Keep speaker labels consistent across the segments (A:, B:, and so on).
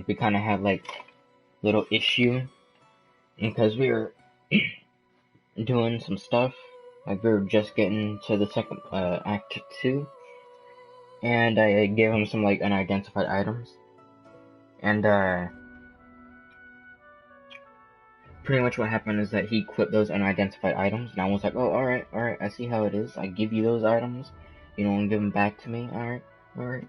A: we kind of had like little issue because we were doing some stuff. Like we were just getting to the second act 2, and I gave him some like unidentified items, and pretty much what happened is that he quit those unidentified items, and I was like, oh, alright, I see how it is. I give you those items, you don't want to give them back to me, alright. And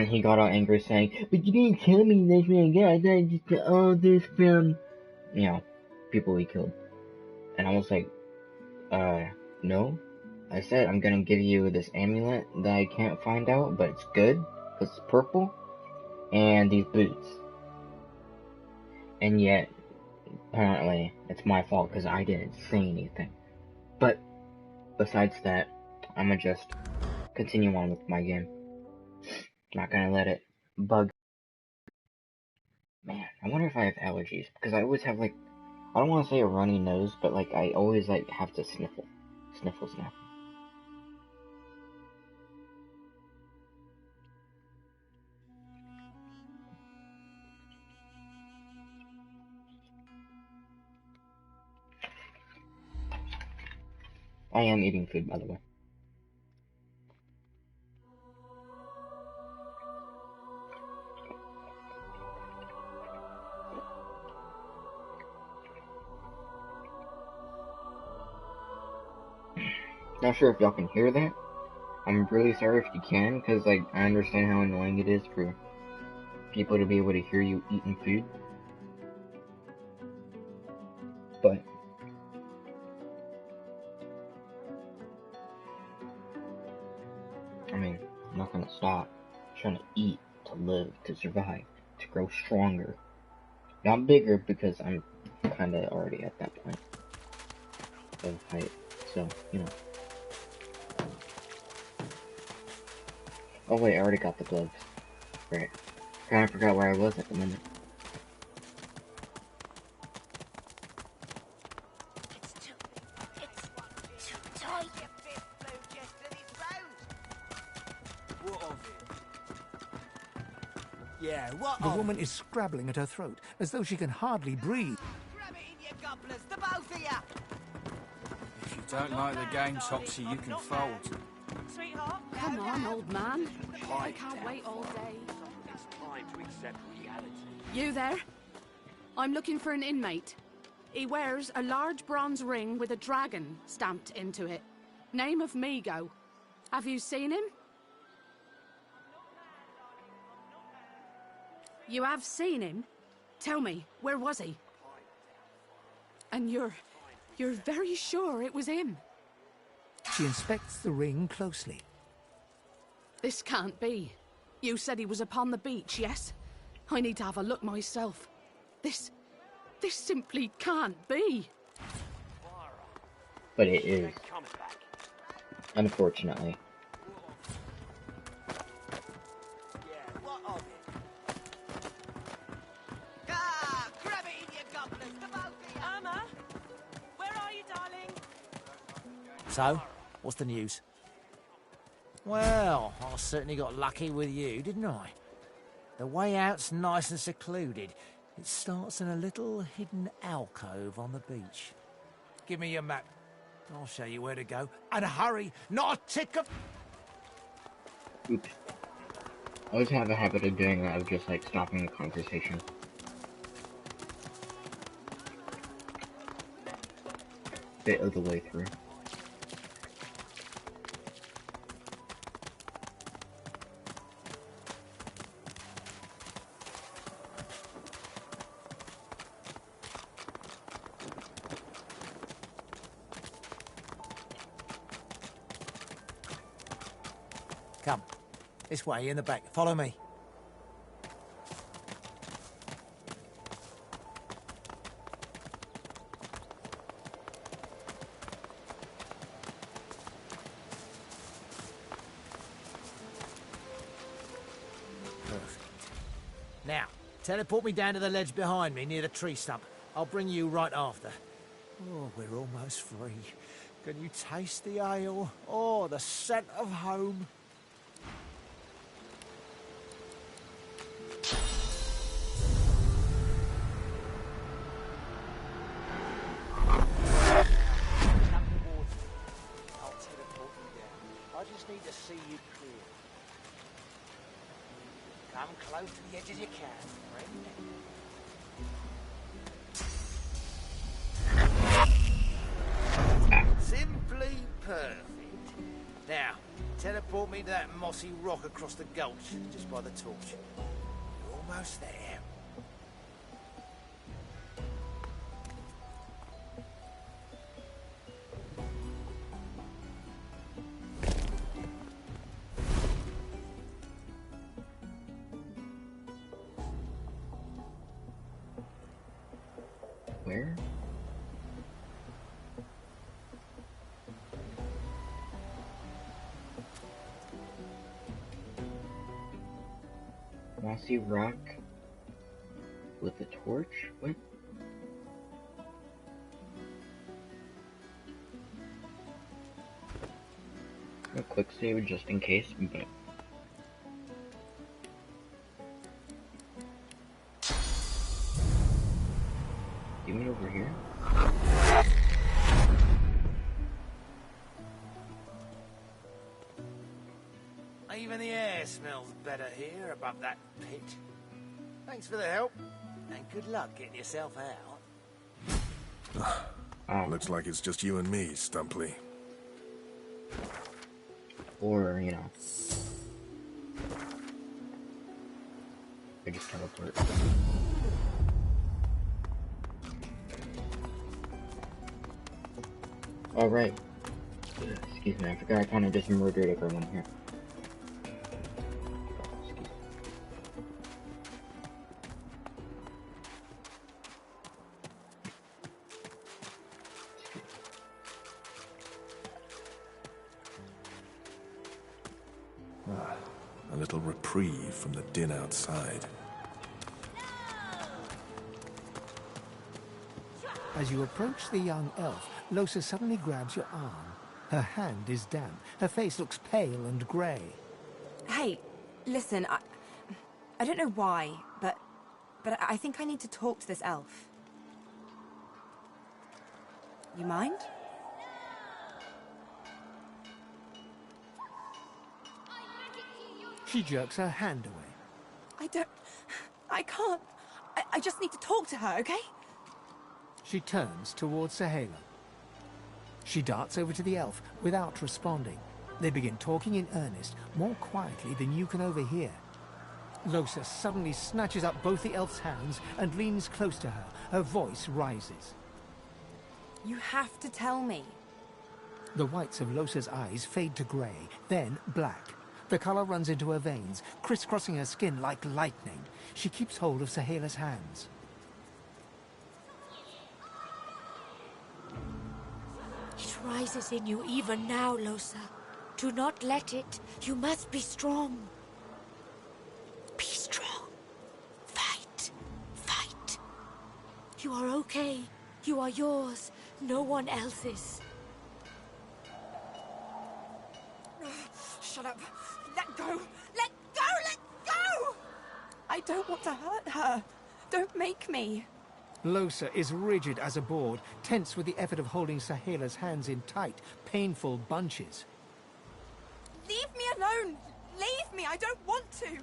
A: then he got all angry saying, but you didn't tell me this man again, I thought I just got all this from, people we killed. And I was like, no. I said, I'm gonna give you this amulet that I can't find out, but it's good, because it's purple, and these boots. And yet, apparently, it's my fault because I didn't say anything. But, besides that, I'm gonna just continue on with my game. Not gonna let it bug. Man, I wonder if I have allergies, because I always have, like, I don't want to say a runny nose, but, like, I always, like, have to sniffle. Sniffle. I am eating food, by the way. Not sure if y'all can hear that. I'm really sorry if you can, because, like, I understand how annoying it is for people to be able to hear you eating food. But I mean, I'm not gonna stop. I'm trying to eat, to live, to survive, to grow stronger. Not bigger, because I'm kinda already at that point of height, so, Oh wait, I already got the gloves. Right. Kinda forgot where I was at the moment.
B: It's too tight.
C: What of it? Yeah, what
D: The
C: of
D: woman
C: it?
D: is scrabbling at her throat, as though she can hardly breathe.
B: Grab it in your gobblers, the both of you.
C: If you don't like the game, Topsy, you can fold.
B: Sweetheart.
E: Come on, old man. I
C: Pipe
E: can't wait all day.
C: It's time to accept reality.
E: You there? I'm looking for an inmate. He wears a large bronze ring with a dragon stamped into it. Name of Migo. Have you seen him? You have seen him? Tell me, where was he? And you're very sure it was him?
D: She inspects the ring closely.
E: This can't be. You said he was upon the beach, yes? I need to have a look myself. This simply can't be.
A: But it is. Unfortunately.
C: Yeah, what of it?
B: Ah, grab it in your gobblers, the both of you. Irma, where are you, darling?
F: So, what's the news? Well, I certainly got lucky with you, didn't I? The way out's nice and secluded. It starts in a little hidden alcove on the beach. Give me your map. I'll show you where to go. And hurry, not a tick of...
A: Oops. I always have a habit of doing that, of just, like, stopping the conversation. Bit of the way through.
F: Come. This way, in the back. Follow me. Perfect. Now, teleport me down to the ledge behind me near the tree stump. I'll bring you right after. Oh, we're almost free. Can you taste the ale? Oh, the scent of home. to see you clear. Come close to the edge as you can, friend. Simply perfect. Now, teleport me to that mossy rock across the gulch, just by the torch. You're almost there.
A: Where? Mossy rock with a torch? What? A quick save just in case, but you mean over here?
F: Even the air smells better here above that pit. Thanks for the help, and good luck getting yourself out.
G: Looks like it's just you and me, Stumply.
A: Or, you know, I just teleport. Alright. Excuse me, I forgot I kinda just murdered everyone here.
G: A little reprieve from the din outside.
D: As you approach the young elf, Losa suddenly grabs your arm. Her hand is damp. Her face looks pale and grey.
H: Hey, listen, I don't know why, but I think I need to talk to this elf. You mind?
D: She jerks her hand away.
H: I can't. I just need to talk to her, okay?
D: She turns towards Sahela. She darts over to the elf without responding. They begin talking in earnest, more quietly than you can overhear. Losa suddenly snatches up both the elf's hands and leans close to her. Her voice rises.
H: You have to tell me.
D: The whites of Losa's eyes fade to grey, then black. The color runs into her veins, crisscrossing her skin like lightning. She keeps hold of Sahela's hands.
I: It rises in you even now, Losa. Do not let it. You must be strong. Be strong. Fight. Fight. You are okay. You are yours. No one else's.
H: Shut up. Let go. Let go. Let go. I don't want to hurt her. Don't make me.
D: Losa is rigid as a board, tense with the effort of holding Sahela's hands in tight, painful bunches.
H: Leave me alone. Leave me. I don't want to.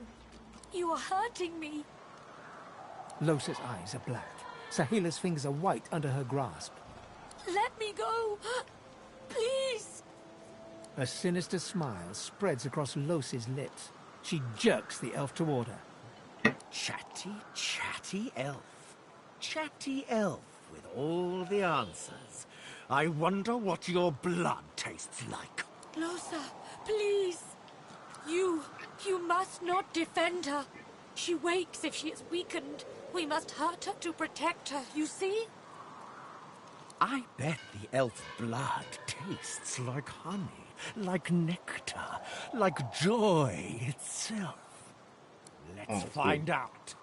I: You are hurting me.
D: Losa's eyes are black. Sahela's fingers are white under her grasp.
I: Let me go. Please.
D: A sinister smile spreads across Losa's lips. She jerks the elf toward her.
F: Chatty, chatty elf. Chatty elf with all the answers. I wonder what your blood tastes like.
I: Losa, please. You must not defend her. She wakes if she is weakened. We must hurt her to protect her, you see?
F: I bet the elf blood tastes like honey, like nectar, like joy itself. Let's find out.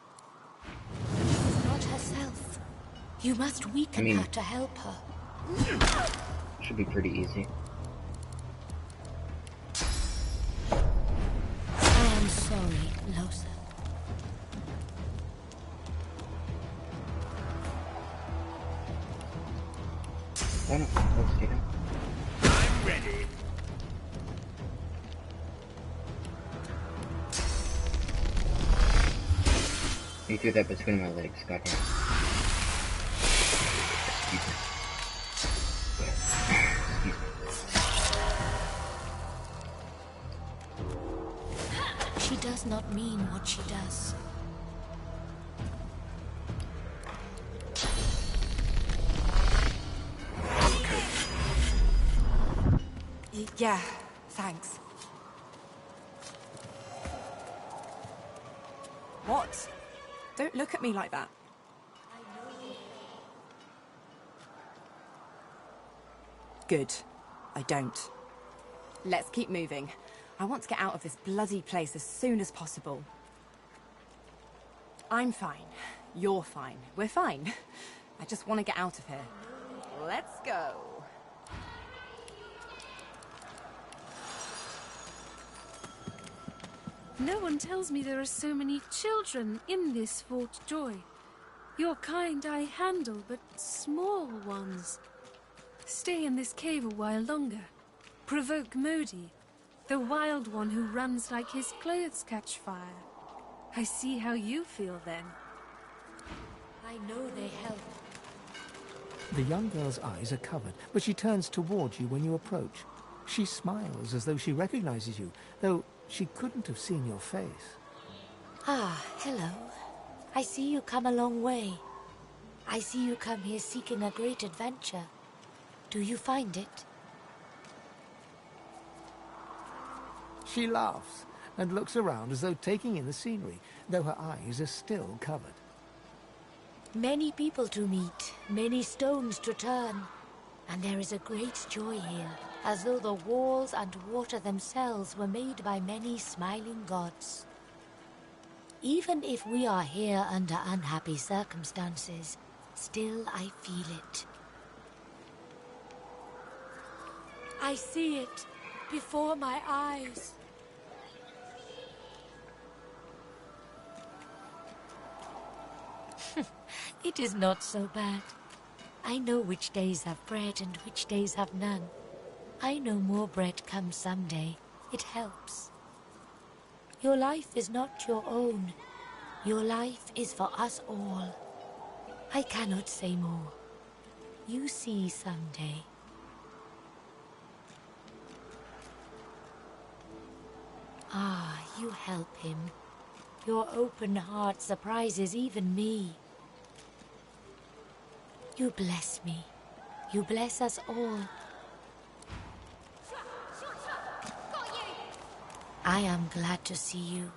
I: She's not herself. You must weaken her to help her.
A: Should be pretty easy.
I: I am sorry, Losa.
A: Why not? Let's do that.
F: I'm ready.
A: You threw that between my legs, goddamn. Excuse me. Excuse me.
I: She does not mean what she does.
H: Yeah, thanks. What? Don't look at me like that. Good. I don't. Let's keep moving. I want to get out of this bloody place as soon as possible. I'm fine. You're fine. We're fine. I just want to get out of here. Let's go.
J: No one tells me there are so many children in this Fort Joy. Your kind I handle, but small ones. Stay in this cave a while longer. Provoke Modi, the wild one who runs like his clothes catch fire. I see how you feel then.
I: I know they help.
D: The young girl's eyes are covered, but she turns towards you when you approach. She smiles as though she recognizes you, though she couldn't have seen your face.
I: Ah, hello. I see you come a long way. I see you come here seeking a great adventure. Do you find it?
D: She laughs and looks around as though taking in the scenery, though her eyes are still covered.
I: Many people to meet, many stones to turn. And there is a great joy here, as though the walls and water themselves were made by many smiling gods. Even if we are here under unhappy circumstances, still I feel it. I see it before my eyes. It is not so bad. I know which days have bread and which days have none. I know more bread comes someday. It helps. Your life is not your own. Your life is for us all. I cannot say more. You see someday. Ah, you help him. Your open heart surprises even me. You bless me. You bless us all. I am glad to see you.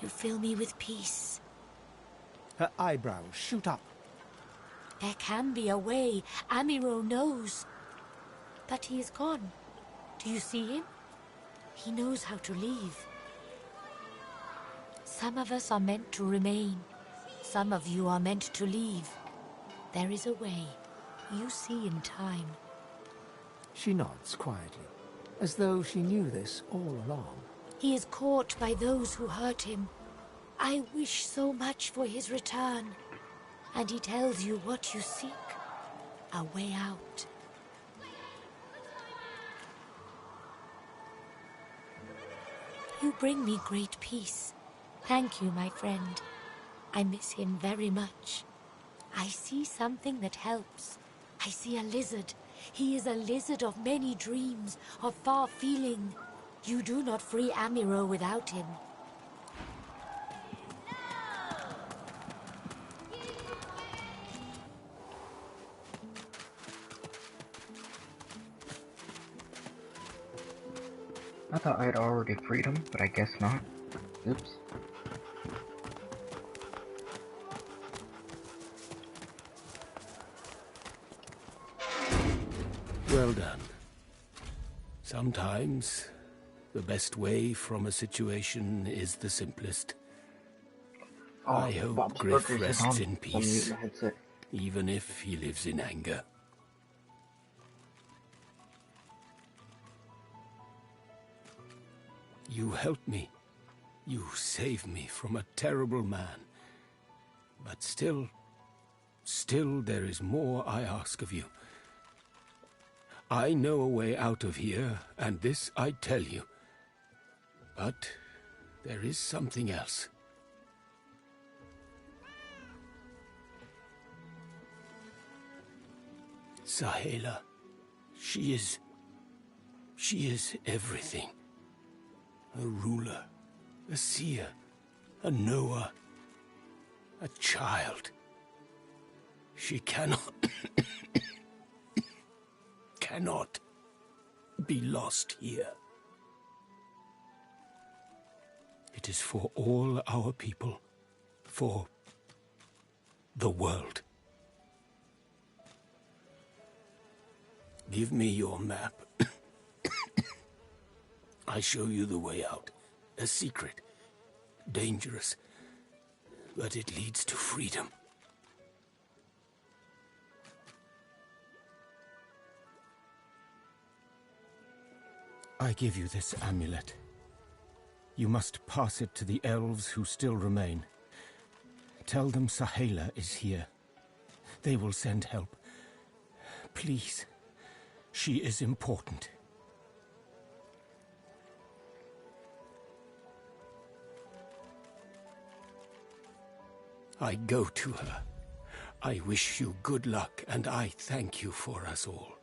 I: You fill me with peace.
D: Her eyebrows shoot up.
I: There can be a way. Amiro knows. But he is gone. Do you see him? He knows how to leave. Some of us are meant to remain. Some of you are meant to leave. There is a way. You see in time.
D: She nods quietly, as though she knew this all along.
I: He is caught by those who hurt him. I wish so much for his return. And he tells you what you seek. A way out. You bring me great peace. Thank you, my friend. I miss him very much. I see something that helps. I see a lizard. He is a lizard of many dreams, of far feeling. You do not free Amiro without him.
A: I thought I had already freed him, but I guess not. Oops.
K: Well done. Sometimes, the best way from a situation is the simplest. I hope Griff rests in peace, even if he lives in anger. You helped me. You saved me from a terrible man. But still there is more I ask of you. I know a way out of here, and this I tell you. But there is something else. Sahela. She is everything. A ruler, a seer, a knower, a child. She cannot be lost here. It is for all our people, for the world. Give me your map. I show you the way out. A secret. Dangerous. But it leads to freedom. I give you this amulet. You must pass it to the elves who still remain. Tell them Sahela is here. They will send help. Please. She is important. I go to her. I wish you good luck, and I thank you for us all.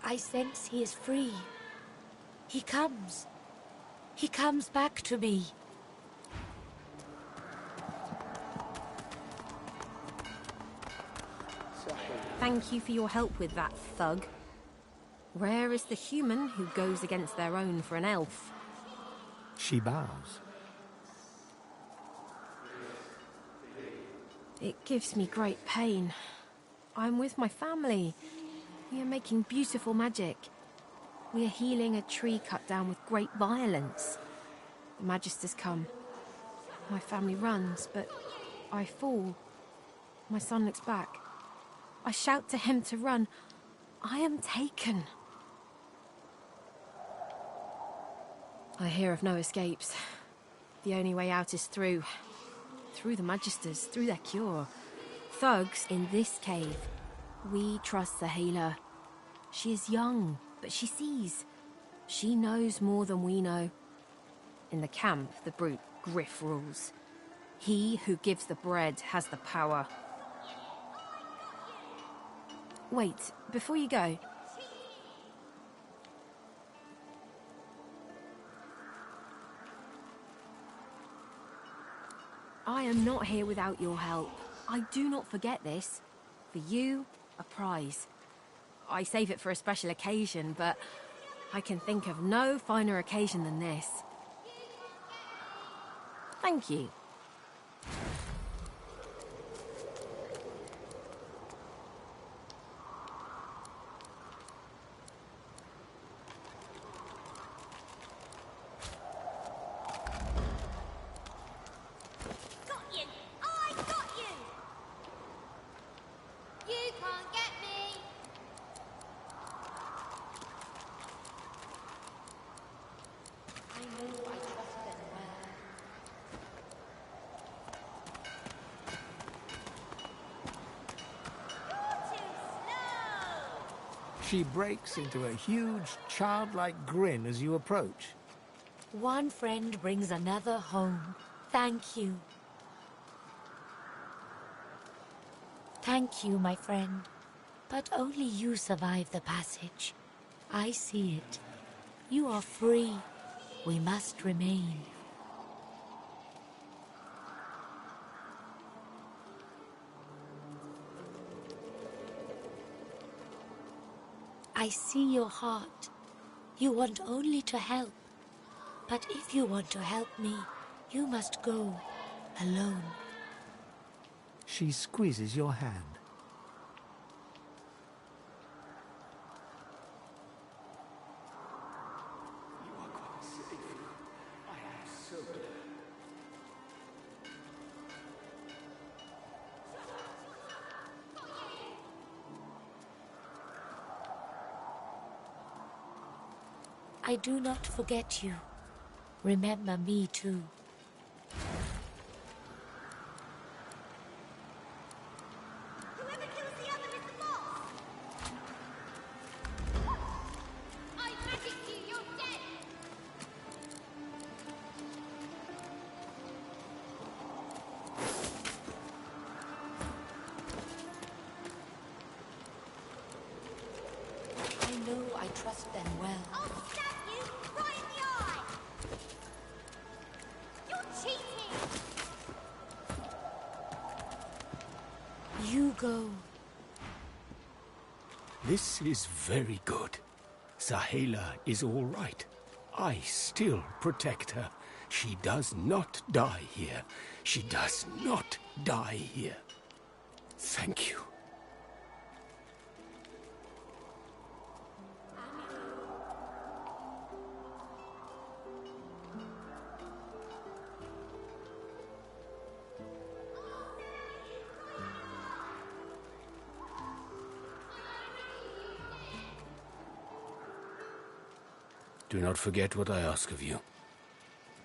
I: I sense he is free. He comes. He comes back to me.
L: Thank you for your help with that, thug. Rare is the human who goes against their own for an elf.
D: She bows.
L: It gives me great pain. I'm with my family. We are making beautiful magic. We are healing a tree cut down with great violence. The Magisters come. My family runs, but I fall. My son looks back. I shout to him to run. I am taken. I hear of no escapes. The only way out is through. Through the Magisters, through their cure. Thugs in this cave. We trust Sahela. She is young, but she sees. She knows more than we know. In the camp, the brute Griff rules. He who gives the bread has the power. Wait, before you go. I am not here without your help. I do not forget this. For you, a prize. I save it for a special occasion, but I can think of no finer occasion than this. Thank you.
D: She breaks into a huge, childlike grin as you approach.
I: One friend brings another home. Thank you. Thank you, my friend. But only you survive the passage. I see it. You are free. We must remain. I see your heart. You want only to help. But if you want to help me, you must go alone.
D: She squeezes your hand.
K: You are quite safe. I am so glad.
I: I do not forget you. Remember me too.
B: Whoever kills the other is the boss! I magic you, you're dead!
I: I know I trust them well.
B: I'll stab you right in the eye! You're cheating!
I: You go.
K: This is very good. Sahela is all right. I still protect her. She does not die here. She does not die here. Thank you. Do not forget what I ask of you.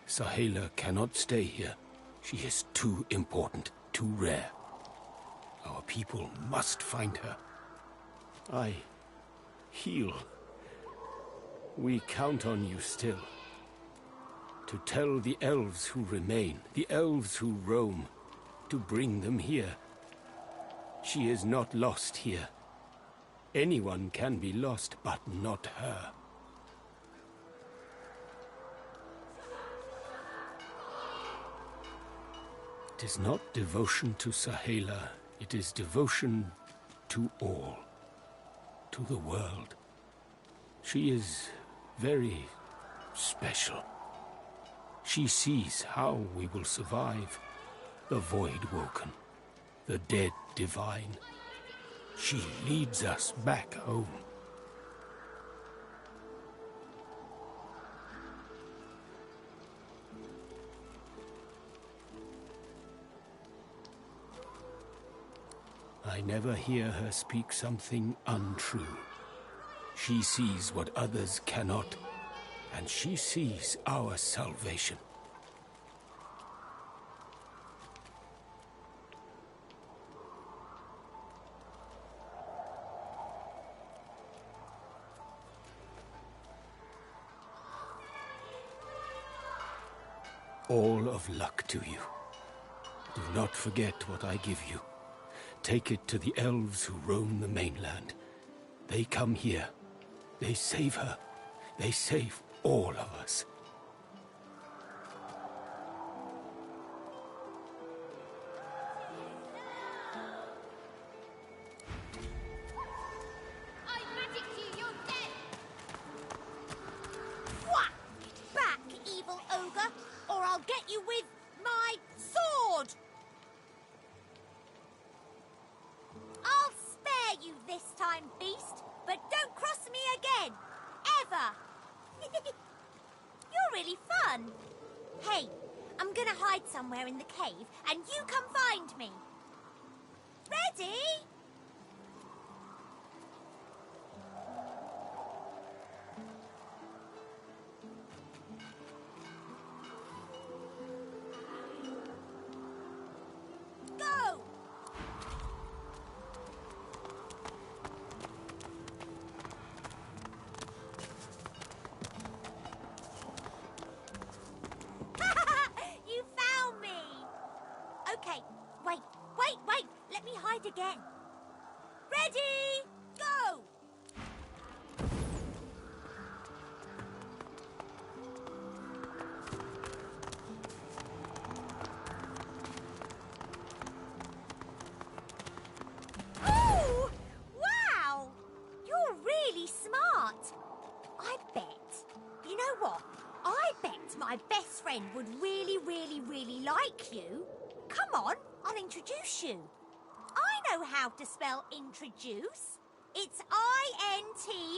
K: Sahela cannot stay here. She is too important, too rare. Our people must find her. I heal. We count on you still. To tell the elves who remain, the elves who roam, to bring them here. She is not lost here. Anyone can be lost, but not her. It is not devotion to Sahela, it is devotion to all, to the world. She is very special. She sees how we will survive, the void woken, the dead divine. She leads us back home. I never hear her speak something untrue. She sees what others cannot, and she sees our salvation. All of luck to you. Do not forget what I give you. Take it to the elves who roam the mainland. They come here. They save her. They save all of us.
B: I magic you, you're dead! Whack! Back, evil ogre, or I'll get you with my sword! I'll spare you this time, beast, but don't cross me again! Ever! You're really fun. Hey, I'm gonna hide somewhere in the cave, and you come find me. Ready? Go! You found me! Okay, wait. Let me hide again. Ready? Go! Ooh! Wow! You're really smart. I bet. You know what? I bet my best friend would really like you. Come on, I'll introduce you. I know how to spell introduce. It's I-N-T-R-O-D-U-C-E.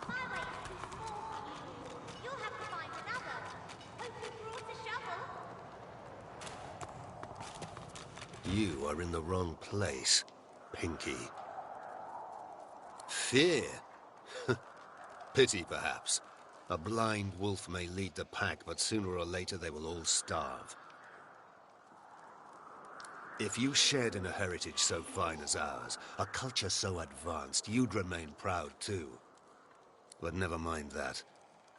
B: My way is too small for you. You'll have to find another. Hope you
M: You are in the wrong place, Pinky. Fear? Pity, perhaps. A blind wolf may lead the pack, but sooner or later they will all starve. If you shared in a heritage so fine as ours, a culture so advanced, you'd remain proud too. But never mind that.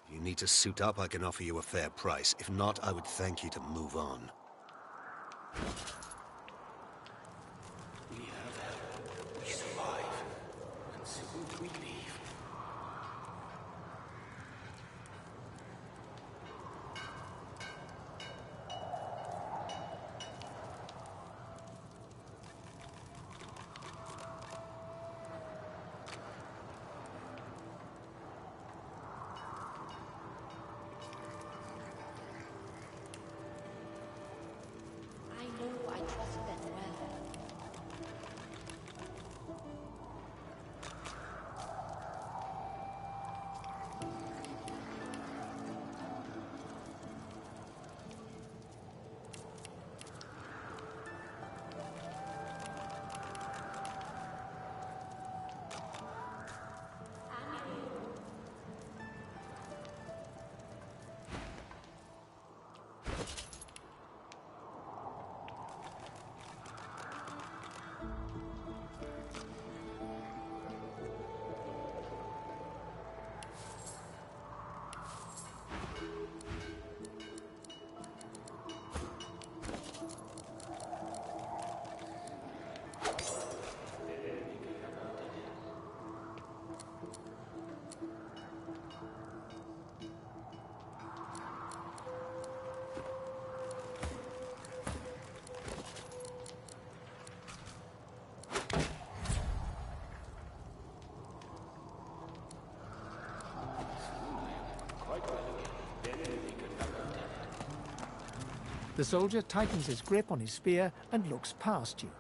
M: If you need to suit up, I can offer you a fair price. If not, I would thank you to move on.
K: We have help. We survive. And soon we leave.
I: I know I trust them well.
D: The soldier tightens his grip on his spear and looks past you.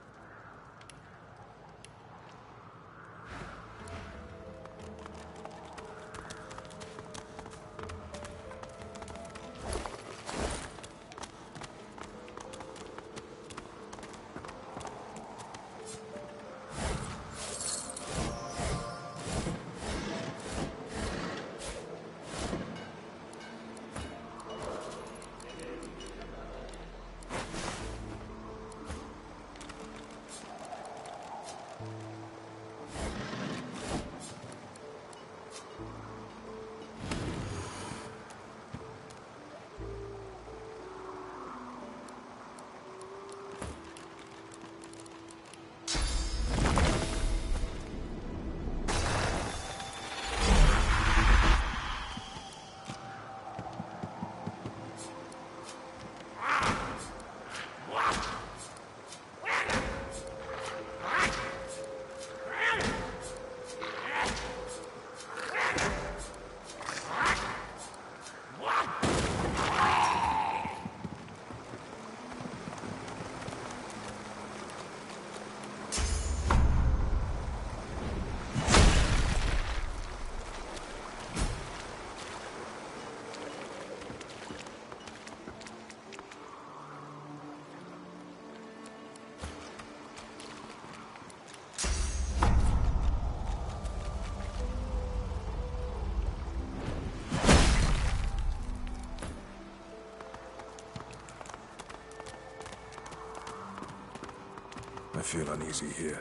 G: I feel uneasy here.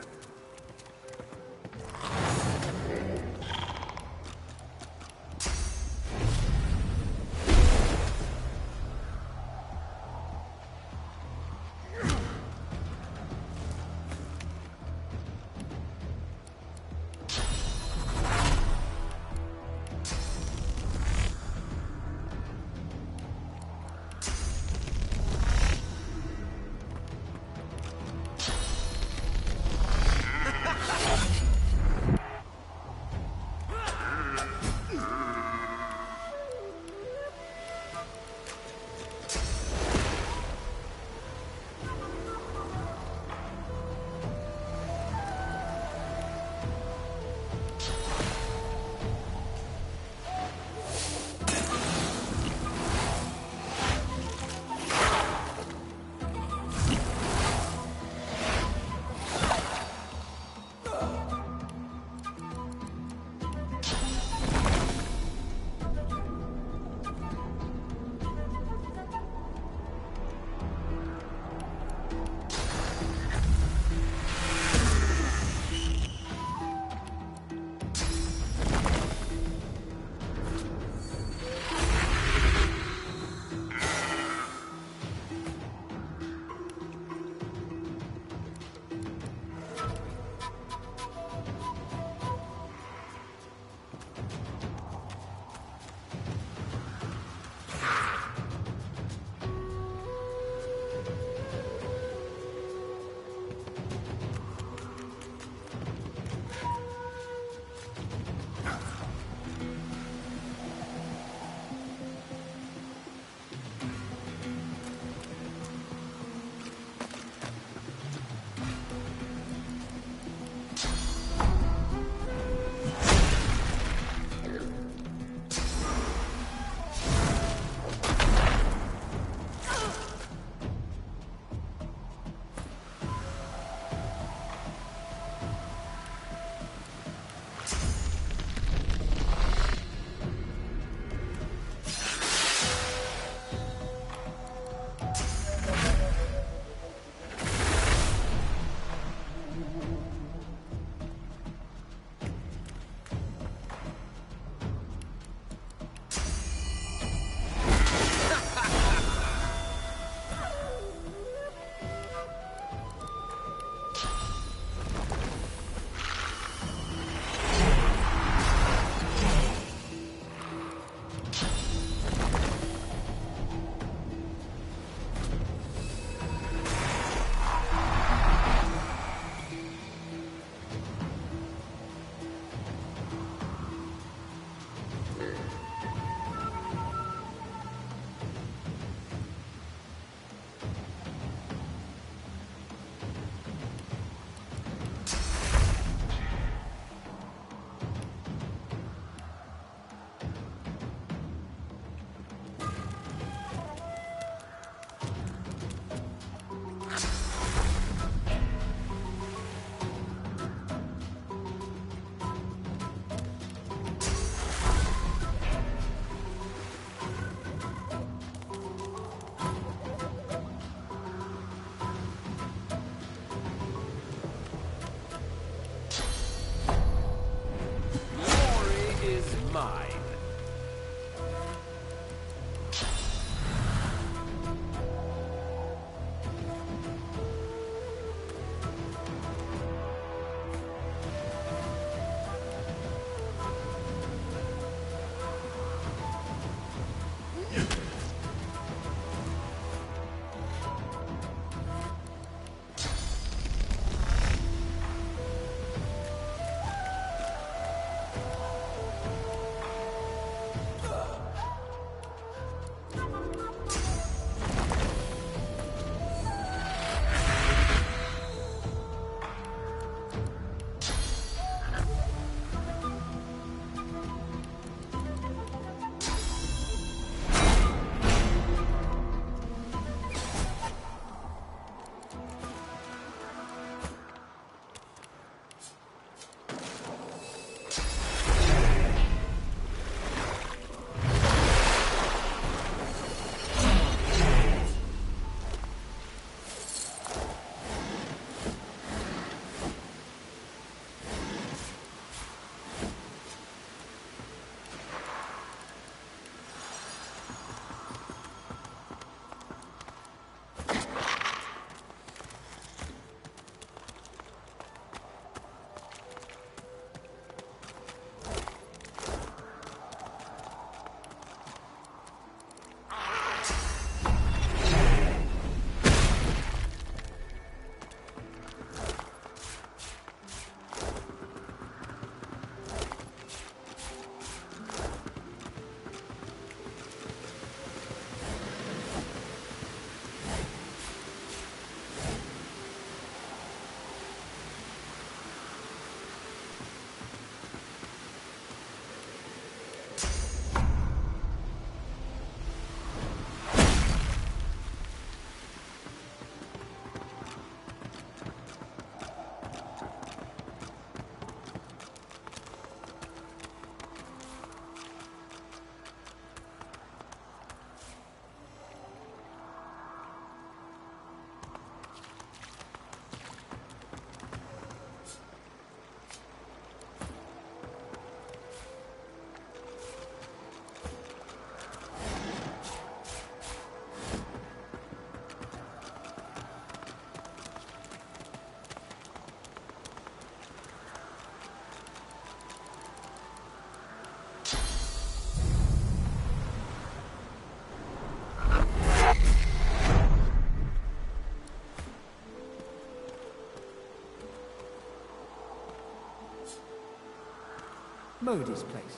D: Modi's place.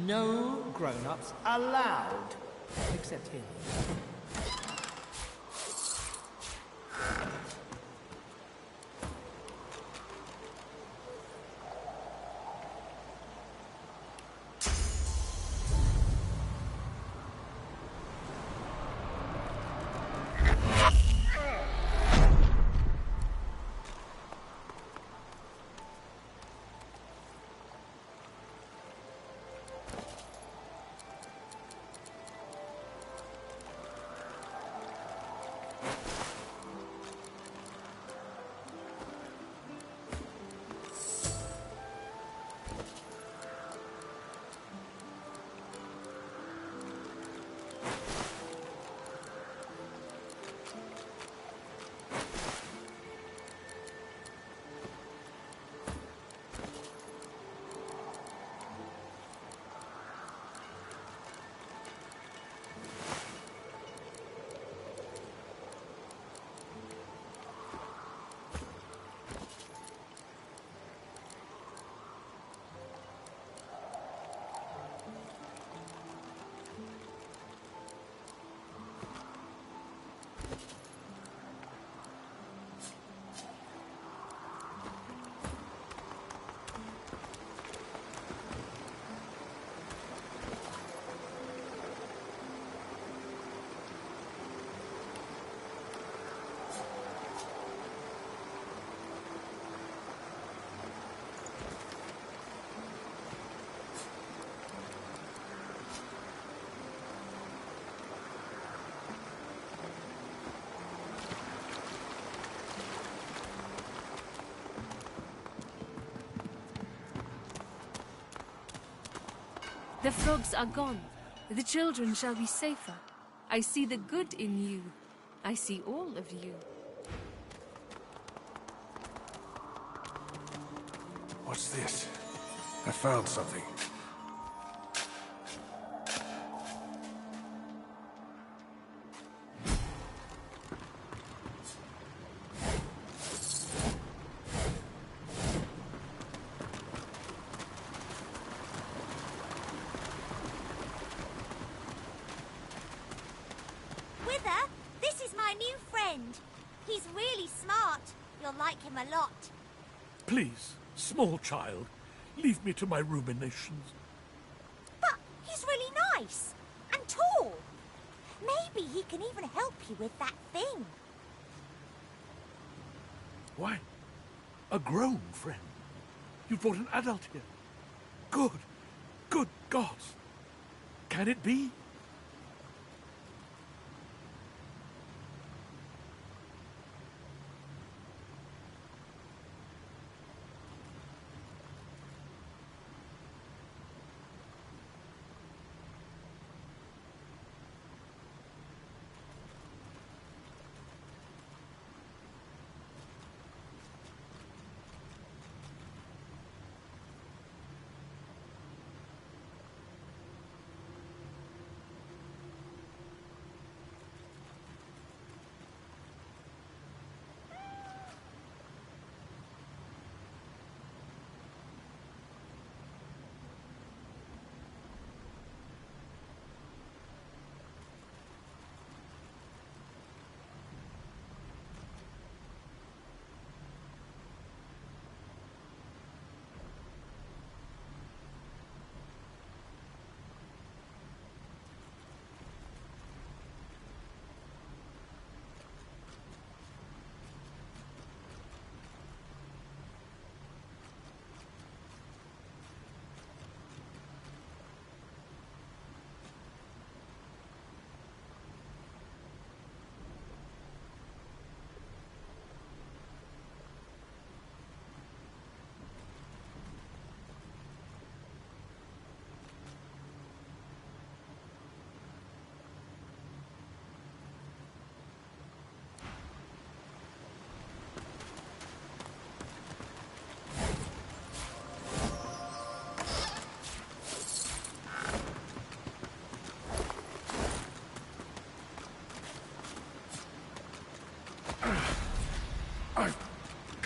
D: No grown-ups allowed. Except him.
J: The frogs are gone. The children shall be safer. I see the good in you. I see all of you.
G: What's this? I found something.
B: Wither, this is my new friend. He's really smart. You'll like him a lot.
N: Please, small child, leave me to my ruminations.
B: But he's really nice and tall. Maybe he can even help you with that thing.
N: Why? A grown friend? You brought an adult here? Good gods. Can it be?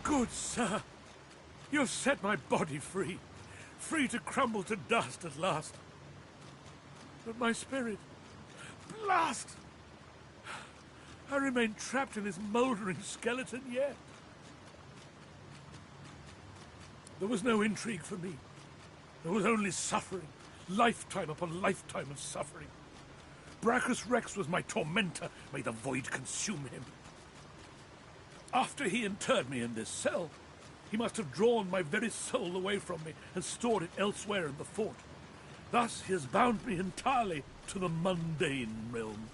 N: Good sir, you've set my body free. free to crumble to dust at last. But my spirit, blast! I remain trapped in this mouldering skeleton yet. There was no intrigue for me. There was only suffering, lifetime upon lifetime of suffering. Brachus Rex was my tormentor. May the void consume him. After he interred me in this cell, he must have drawn my very soul away from me and stored it elsewhere in the fort. Thus he has bound me entirely to the mundane realm.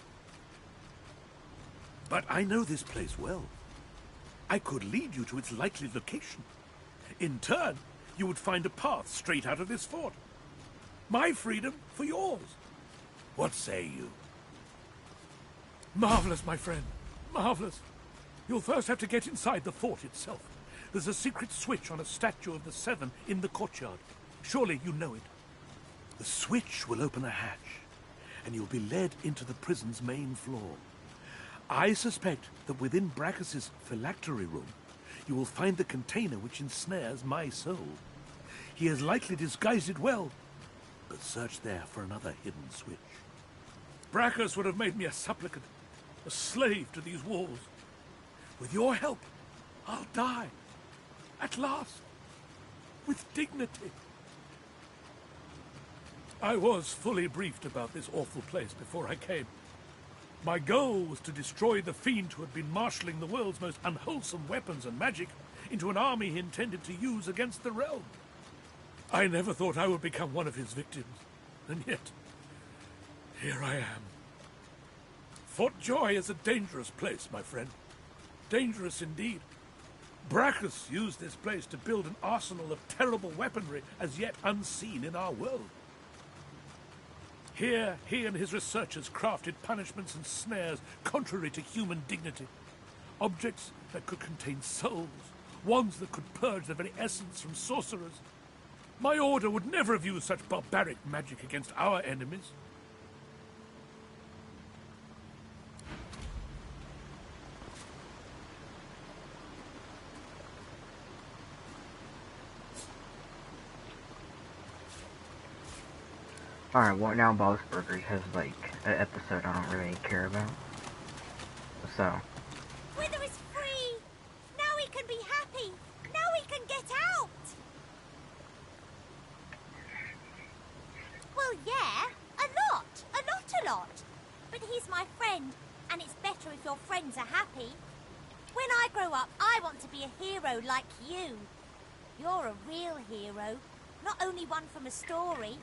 N: But I know this place well. I could lead you to its likely location. In turn, you would find a path straight out of this fort. My freedom for yours. What say you? Marvelous, my friend. Marvelous. You'll first have to get inside the fort itself. There's a secret switch on a statue of the Seven in the courtyard. Surely you know it. The switch will open a hatch, and you'll be led into the prison's main floor. I suspect that within Brachus's phylactery room, you will find the container which ensnares my soul. He has likely disguised it well, but search there for another hidden switch. Brachus would have made me a supplicant, a slave to these walls. With your help, I'll die. At last. With dignity. I was fully briefed about this awful place before I came. My goal was to destroy the fiend who had been marshalling the world's most unwholesome weapons and magic into an army he intended to use against the realm. I never thought I would become one of his victims, and yet, here I am. Fort Joy is a dangerous place, my friend. Dangerous indeed. Brachus used this place to build an arsenal of terrible weaponry as yet unseen in our world. Here, he and his researchers crafted punishments and snares contrary to human dignity. Objects that could contain souls, wands that could purge the very essence from sorcerers. My order would never have used such barbaric magic against our enemies.
A: Alright, well now Bob's Burgers has like an episode I don't really care about. So.
B: Wither is free! Now we can be happy! Now we can get out! Well, yeah, a lot. But he's my friend, and it's better if your friends are happy. When I grow up, I want to be a hero like you. You're a real hero, not only one from a story.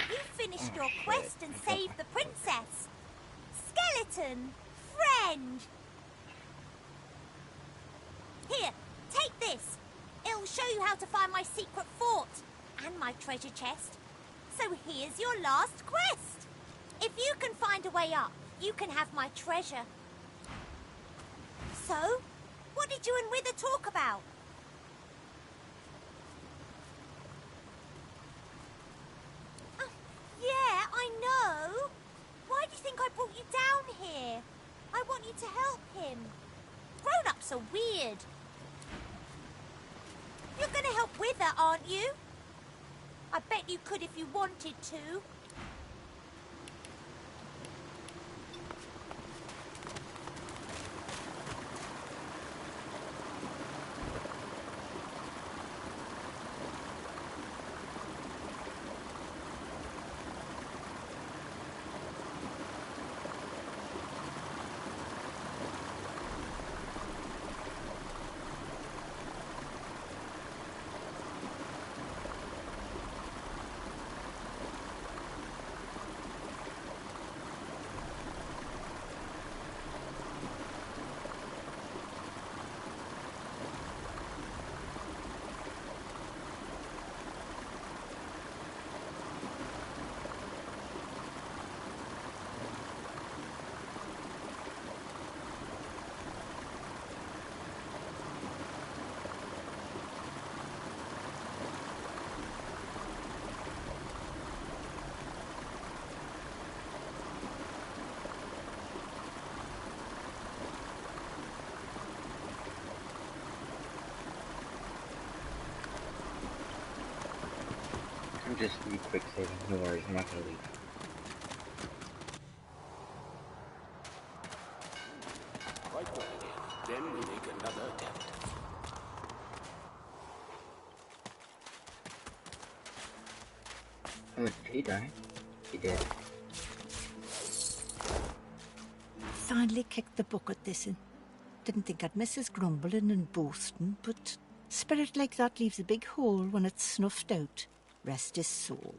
B: You finished your quest and saved the princess. Skeleton, friend. Here, take this. It'll show you how to find my secret fort and my treasure chest. So here's your last quest. If you can find a way up, you can have my treasure. So, what did you and Wither talk about? Yeah, I know. Why do you think I brought you down here? I want you to help him. Grown-ups are weird. You're going to help Wither, aren't you? I bet you could if you wanted to.
A: I'm just quick saving. No worries, I'm not gonna leave.
O: Quite well again. Then we make another attempt.
A: Oh, did he die? He did.
P: Finally kicked the bucket this in. Didn't think I'd miss his grumbling and boasting, but spirit like that leaves a big hole when it's snuffed out. Rest his soul.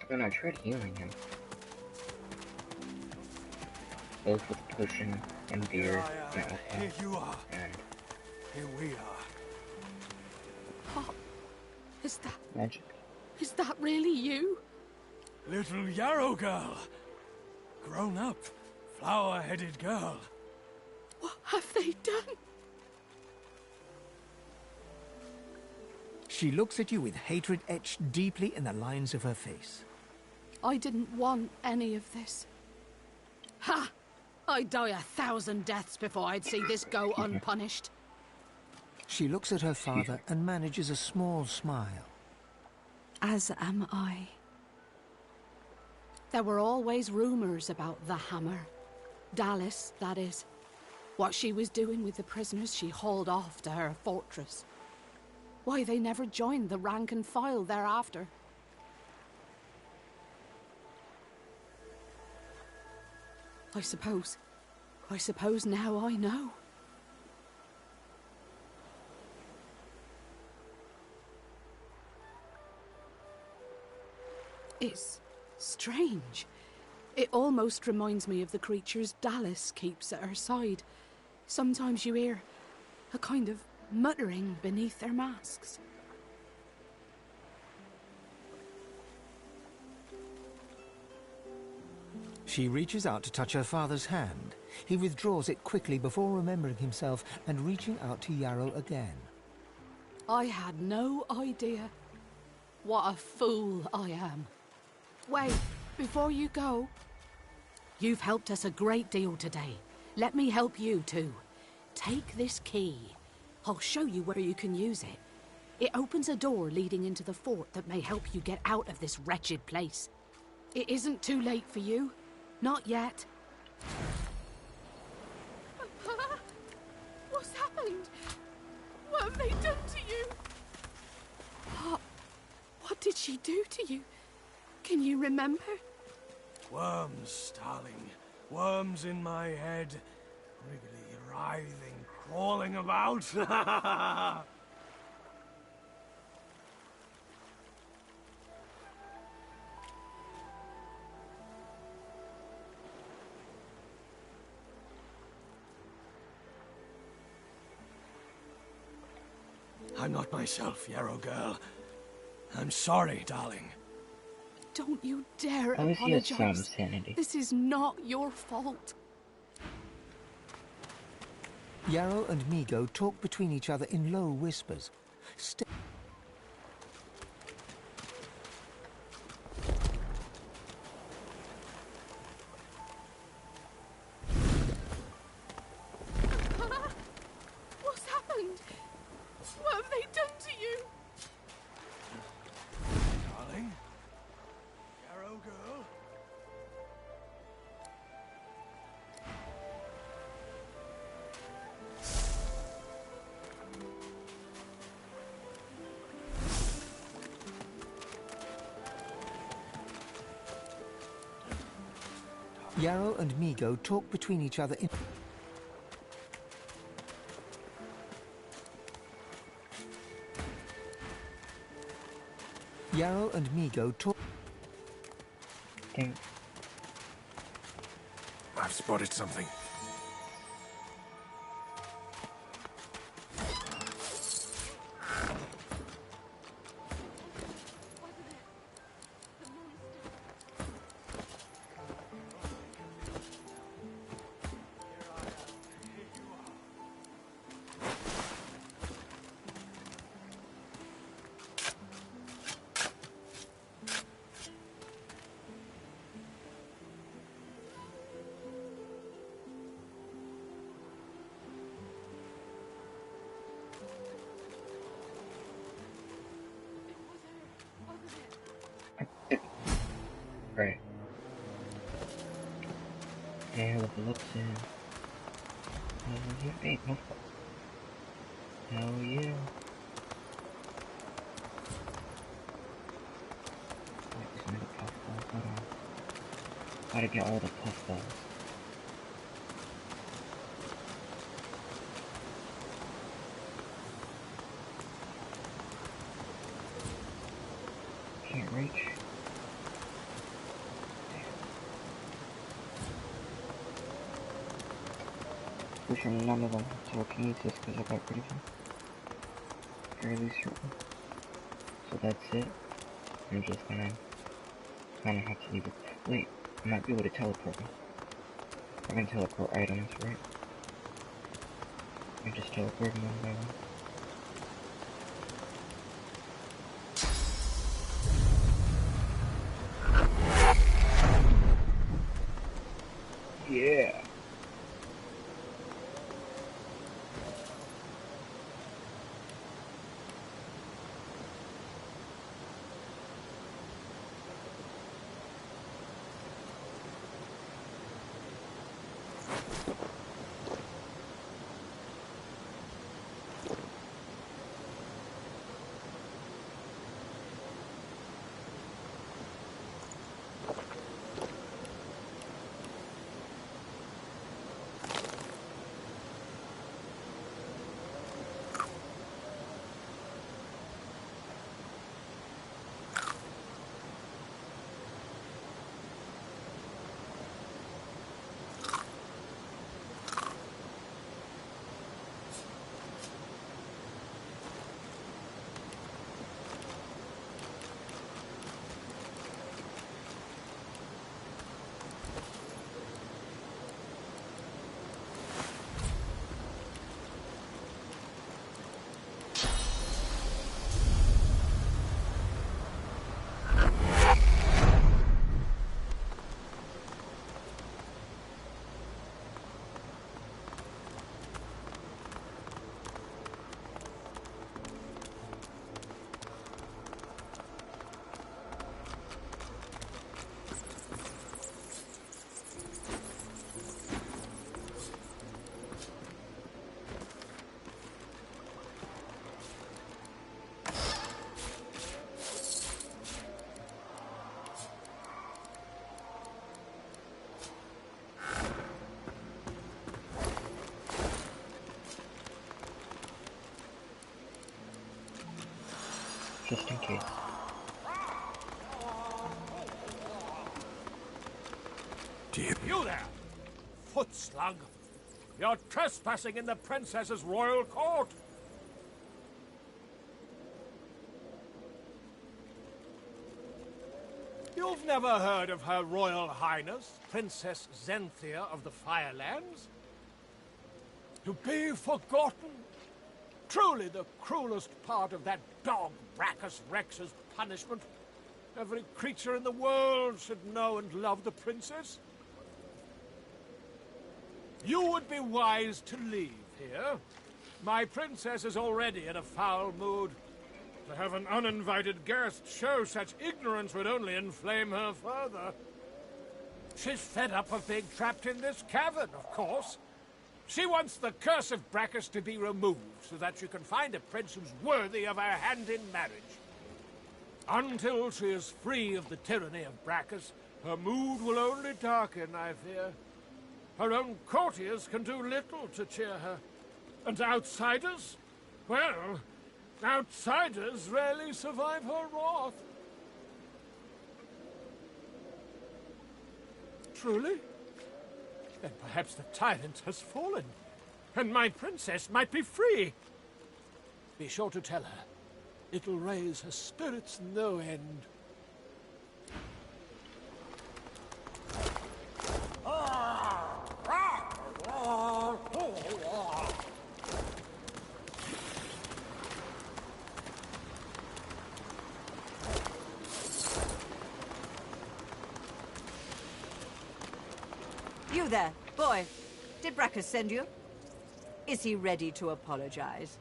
A: Then I tried healing him. Both with potion and beer and alcohol.
C: Here you are.
A: And
C: here we are.
E: Oh, is that...
A: magic.
E: Is that really you?
C: Little Yarrow girl. Grown up, flower-headed girl.
E: What have they done?
D: She looks at you with hatred etched deeply in the lines of her face.
E: I didn't want any of this. Ha! I'd die 1,000 deaths before I'd see this go unpunished.
D: She looks at her father and manages a small smile.
E: As am I. There were always rumours about the hammer. Dallas, that is. What she was doing with the prisoners she hauled off to her fortress. Why they never joined the rank and file thereafter. I suppose now I know. It's strange. It almost reminds me of the creatures Dallas keeps at her side. Sometimes you hear a kind of muttering beneath their masks.
D: She reaches out to touch her father's hand. He withdraws it quickly before remembering himself and reaching out to Yarrow again.
E: I had no idea. What a fool I am. Wait, before you go. You've helped us a great deal today. Let me help you too. Take this key. I'll show you where you can use it. It opens a door leading into the fort that may help you get out of this wretched place. It isn't too late for you. Not yet.
J: What's happened? What have they done to you?
E: What did she do to you? Can you remember?
C: Worms, darling. Worms in my head. Wriggly, writhing, crawling about. I'm not myself, Yarrow girl. I'm sorry, darling.
E: Don't you dare
A: At least he has some
E: apologize.
A: sanity.
E: This is not your fault.
D: Yarrow and Migo talk between each other in low whispers.
J: What's happened? What have they done to you?
C: Darling? Yarrow girl?
D: Yarrow and Migo talk between each other in... Yarrow and Migo talk...
G: I've spotted something.
A: Great. Okay, level up soon. Hell yeah. Hey, no fuck. Hell yeah. Wait, there's another puffball. Hold on. Gotta get all the puffballs. Can't reach. Pretty sure none of them have telekinesis because I got rid of them. Fairly certain. So that's it. I'm just gonna kind of have to leave it. Wait, I might be able to teleport them. I can teleport items, right? I just teleport them one by one. Yeah. Just in case.
N: You there, foot slug! You're trespassing in the princess's royal court! You've never heard of Her Royal Highness, Princess Zenthia of the Firelands? To be forgotten? Truly the cruelest part of that dog Brachus Rex's punishment. Every creature in the world should know and love the princess. You would be wise to leave here. My princess is already in a foul mood. To have an uninvited guest show such ignorance would only inflame her further. She's fed up of being trapped in this cavern, of course. She wants the curse of Brachus to be removed so that she can find a prince who's worthy of her hand in marriage. Until she is free of the tyranny of Brachus, her mood will only darken, I fear. Her own courtiers can do little to cheer her. And outsiders? Well, outsiders rarely survive her wrath. Truly? Then perhaps the tyrant has fallen, and my princess might be free. Be sure to tell her. It'll raise her spirits no end.
Q: You there, boy. Did Brachus send you? Is he ready to apologize?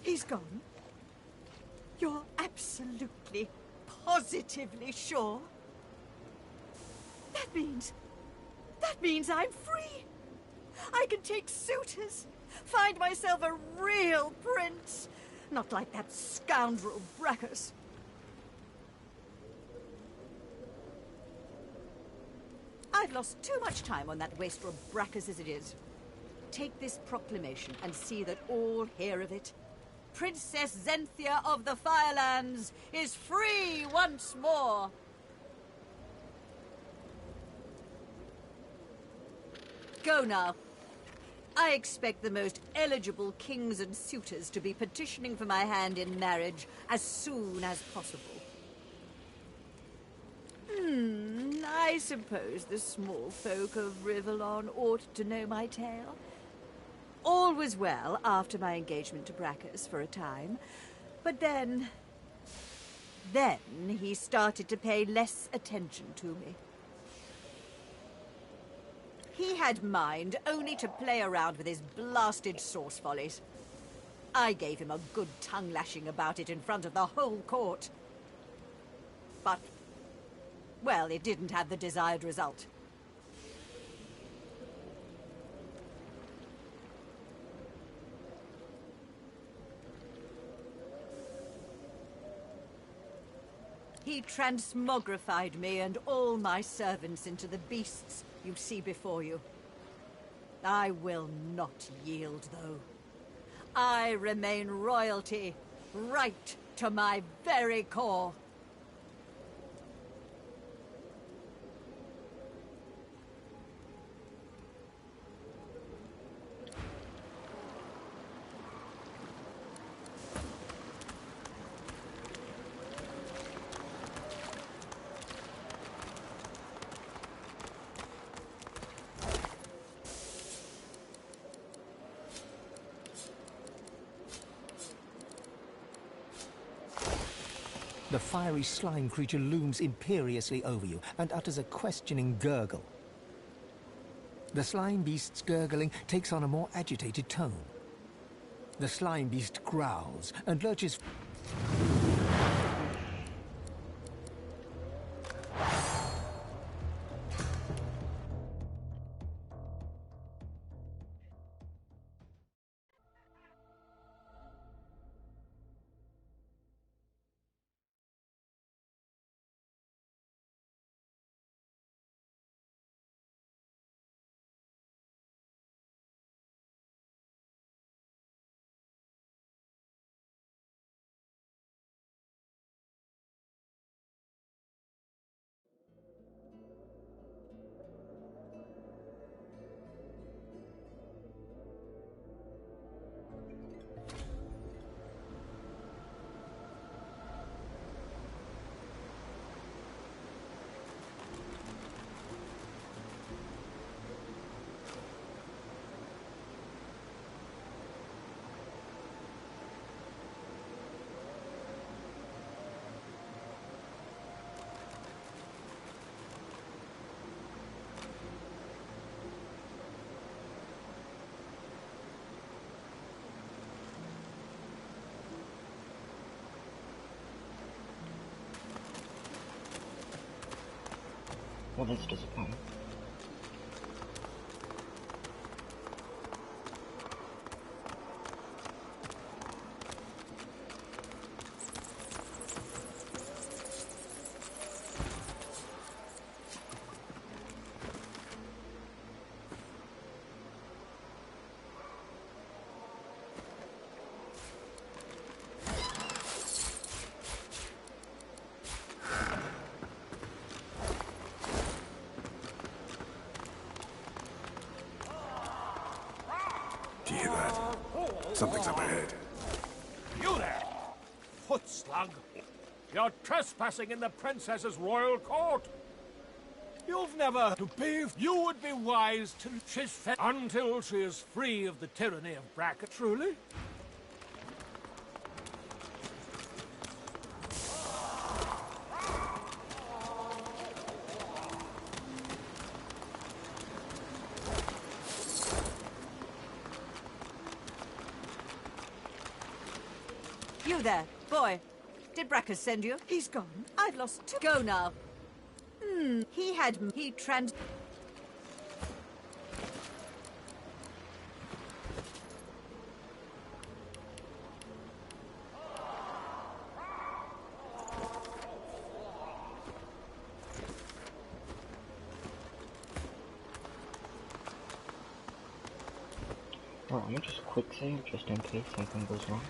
P: He's gone. You're absolutely
Q: positively sure? That means I'm free. I can take suitors, find myself a real prince, not like that scoundrel Brackus. I've lost too much time on that wastrel Brackus as it is. Take this proclamation and see that all hear of it. Princess Zenthia of the Firelands is free once more. Go now. I expect the most eligible kings and suitors to be petitioning for my hand in marriage as soon as possible. I suppose the small folk of Rivellon ought to know my tale. All was well after my engagement to Brackus for a time, but then he started to pay less attention to me. He had mind only to play around with his blasted sauce follies. I gave him a good tongue-lashing about it in front of the whole court. But, well, it didn't have the desired result. He transmogrified me and all my servants into the beasts you see before you. I will not yield, though. I remain royalty, right to my very core.
D: The fiery slime creature looms imperiously over you and utters a questioning gurgle. The slime beast's gurgling takes on a more agitated tone. The slime beast growls and lurches.
A: Well, that's disappointing.
G: Do you hear that? Something's up ahead.
N: You there, foot slug! You're trespassing in the princess's royal court! You've never to bathe. You would be wise till she's fed until she is free of the tyranny of Bracket, truly.
Q: You there, boy. Did Bracker send you? He's gone. I've lost two. Go now. He trans...
A: Alright, I'm gonna just quick save just in case something goes wrong.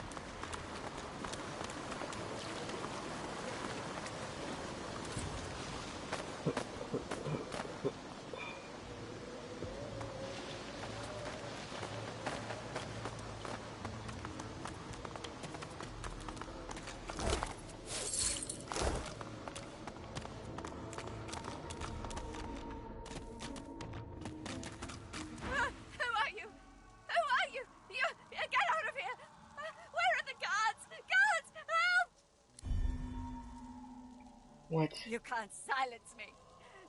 A: What?
Q: You can't silence me.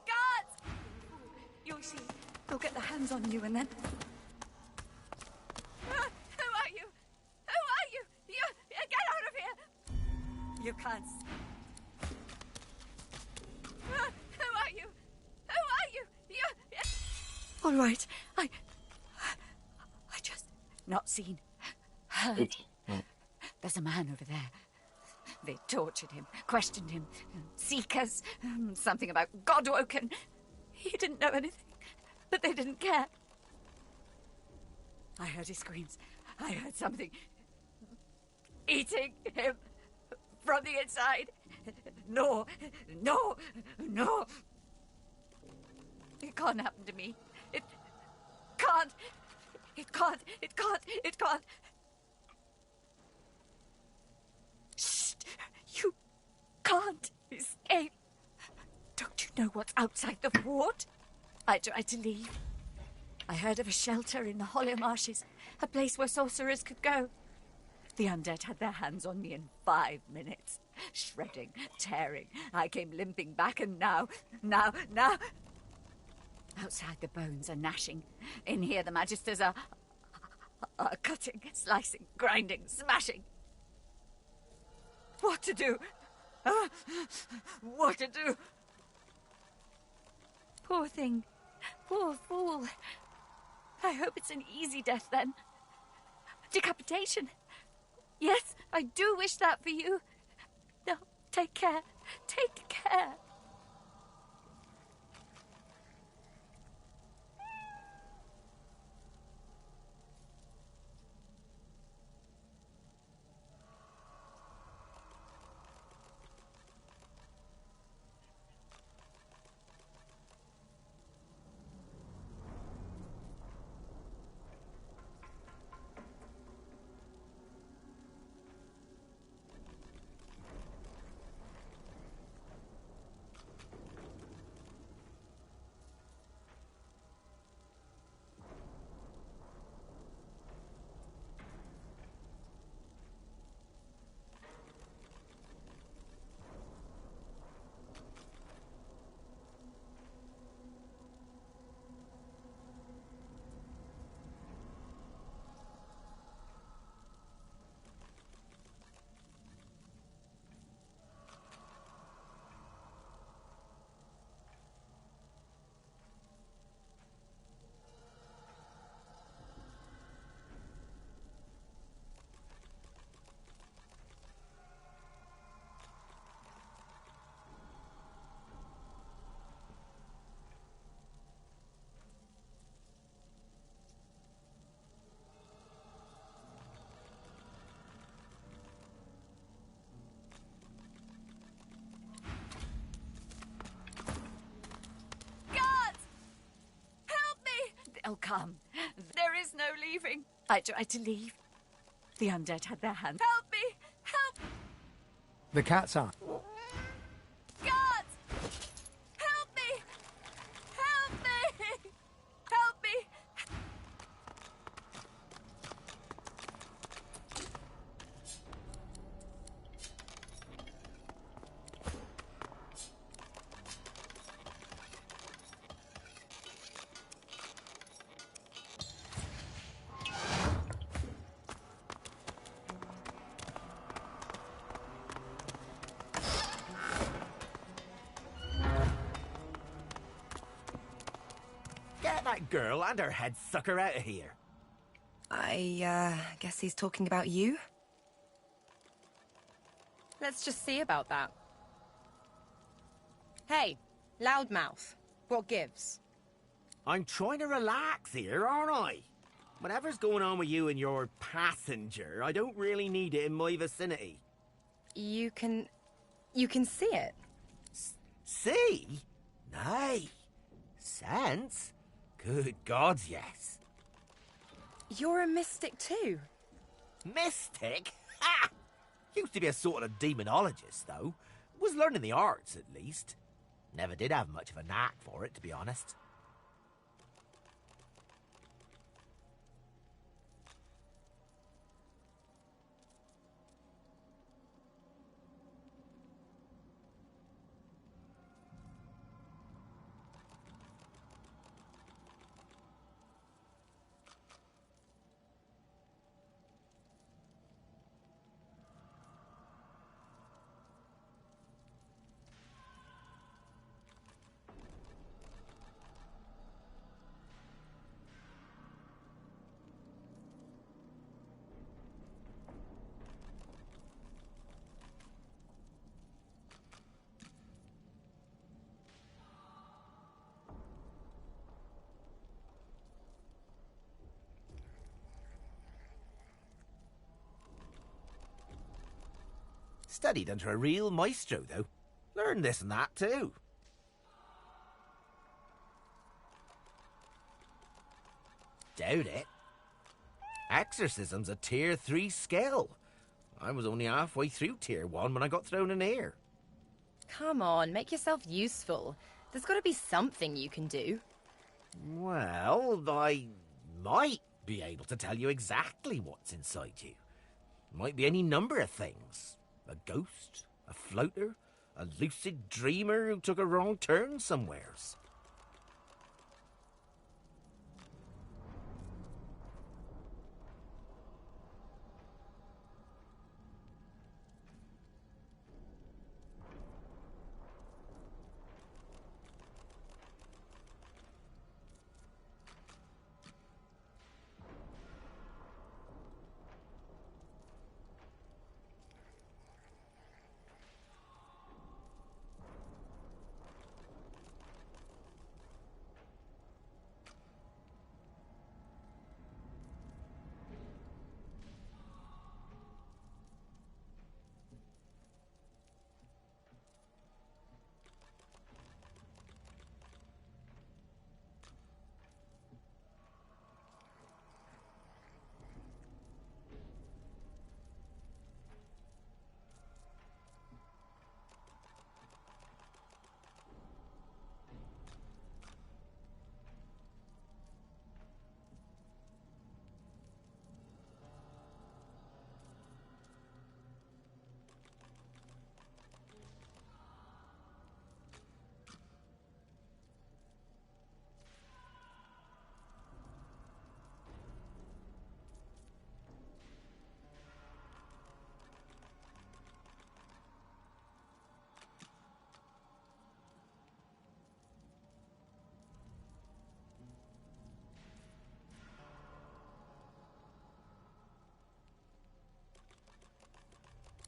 Q: Guards! You'll see. They'll get their hands on you and then... Who are you? Who are you? Get out of here! You can't... Who are you? Who are you? All right. I just... Not seen. Heard. There's a man over there. They tortured him, questioned him. Seekers, something about God-woken. He didn't know anything, but they didn't care. I heard his screams. I heard something eating him from the inside. No, no, no. It can't happen to me. It can't. It can't. It can't. It can't. You can't escape. Don't you know what's outside the fort? I tried to leave. I heard of a shelter in the hollow marshes, a place where sorcerers could go. The undead had their hands on me in 5 minutes. Shredding, tearing. I came limping back and now. Outside the bones are gnashing. In here the magisters are cutting, slicing, grinding, smashing. What to do? What to do? Poor thing. Poor fool. I hope it's an easy death then. Decapitation. Yes, I do wish that for you. No, take care. Take care. They'll come. There is no leaving. I tried to leave. The undead had their hands. Help me! Help!
D: The cat's eye.
Q: Guards! Help me! Help me! Help me!
F: Get that girl and her head sucker out of here.
R: I guess he's talking about you? Let's just see about that. Hey, loudmouth. What gives?
F: I'm trying to relax here, aren't I? Whatever's going on with you and your passenger, I don't really need it in my vicinity.
R: You can see it?
F: See? Nay. Sense? Good gods, yes.
R: You're a mystic too.
F: Mystic? Ha! Used to be a sort of demonologist, though. Was learning the arts, at least. Never did have much of a knack for it, to be honest. Studied under a real maestro, though. Learned this and that, too. Doubt it. Exorcism's a Tier 3 skill. I was only halfway through Tier 1 when I got thrown in here.
R: Come on, make yourself useful. There's got to be something you can do.
F: Well, I might be able to tell you exactly what's inside you. Might be any number of things. A ghost, a floater, a lucid dreamer who took a wrong turn somewheres.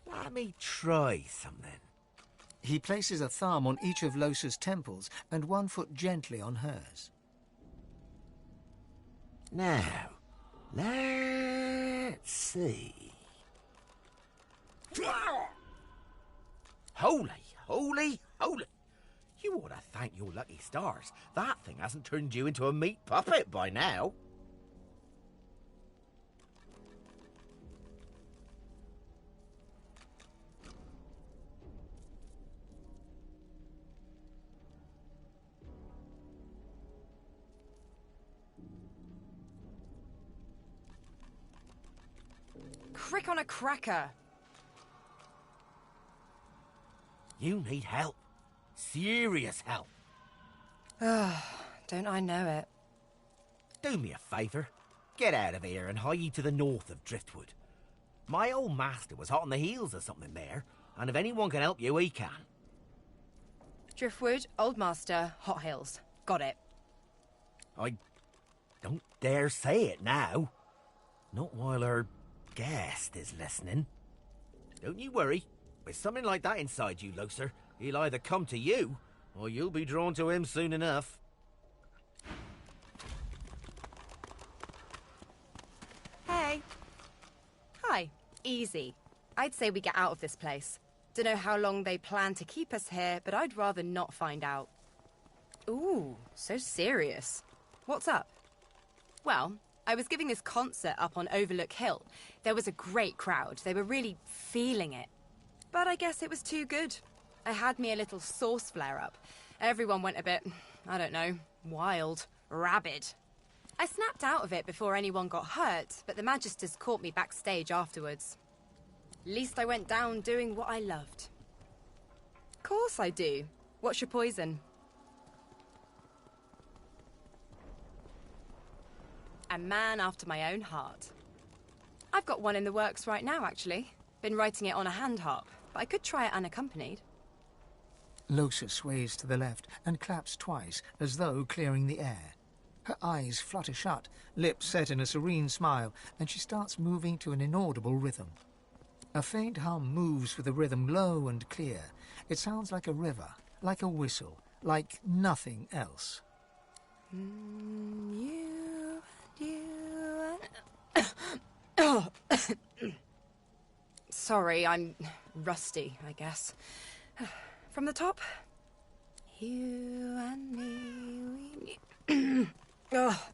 F: Let me try something.
D: He places a thumb on each of Losa's temples and one foot gently on hers.
F: Now, let's see. Holy, holy, holy. You ought to thank your lucky stars. That thing hasn't turned you into a meat puppet by now.
R: Crick on a cracker.
F: You need help. Serious help.
R: Don't I know it?
F: Do me a favour. Get out of here and hie to the north of Driftwood. My old master was hot on the heels of something there, and if anyone can help you, he can.
R: Driftwood, Old Master, Hot Hills. Got it.
F: I don't dare say it now. Not while her guest is listening. Don't you worry. With something like that inside you, Loser, he'll either come to you, or you'll be drawn to him soon enough.
R: Hey. Hi. Easy. I'd say we get out of this place. Don't know how long they plan to keep us here, but I'd rather not find out. Ooh, so serious. What's up? Well, I was giving this concert up on Overlook Hill. There was a great crowd. They were really feeling it. But I guess it was too good. I had me a little sauce flare-up. Everyone went a bit, I don't know, wild, rabid. I snapped out of it before anyone got hurt, but the Magisters caught me backstage afterwards. Least I went down doing what I loved. Course I do. What's your poison? A man after my own heart. I've got one in the works right now, actually. Been writing it on a hand harp, but I could try it unaccompanied.
D: Losa sways to the left and claps twice, as though clearing the air. Her eyes flutter shut, lips set in a serene smile, and she starts moving to an inaudible rhythm. A faint hum moves with the rhythm low and clear. It sounds like a river, like a whistle, like nothing else.
R: Oh. Sorry, I'm rusty, I guess. From the top? You and me, we need... Oh.